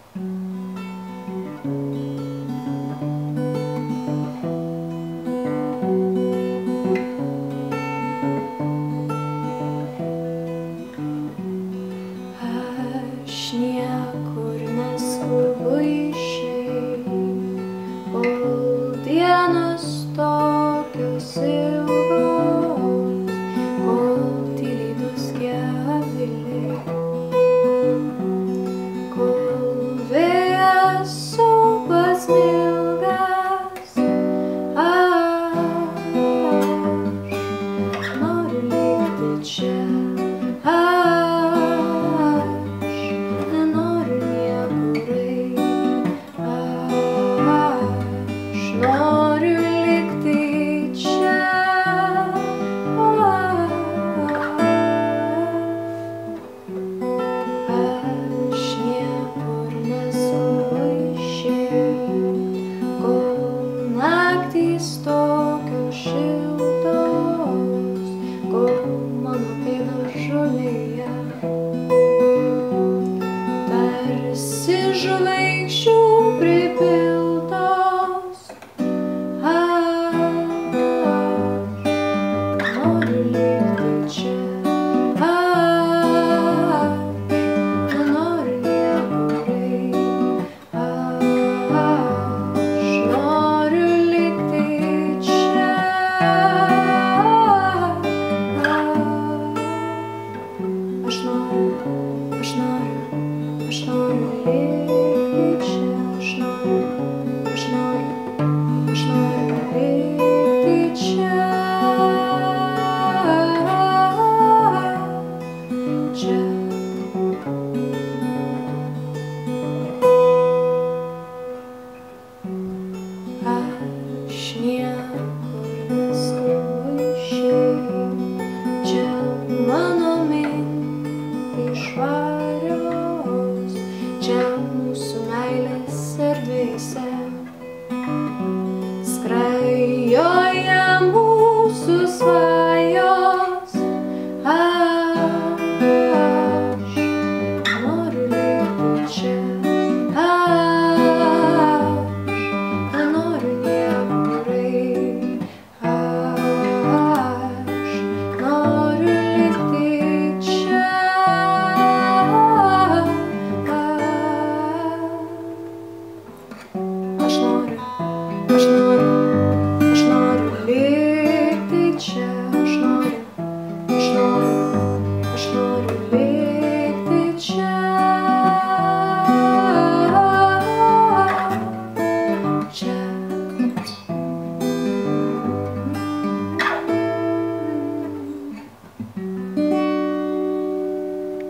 Aš niekur neskubu išeit, kol dienos tokios ilgos, kol tyliai dūzgia aviliai, kol vėjas supas smilgas. Aš noriu likti čia. Tokios šiltos, kol mano pėdos žolėje tarsi žvaigždžių pripiltos. Aš noriu likti čia, aš nenoriu niekur eit, aš noriu likti čia. Aš noriu likti čia, aš noriu likti čia. Aš niekur neskubu išeit, čia mano mintys švarios.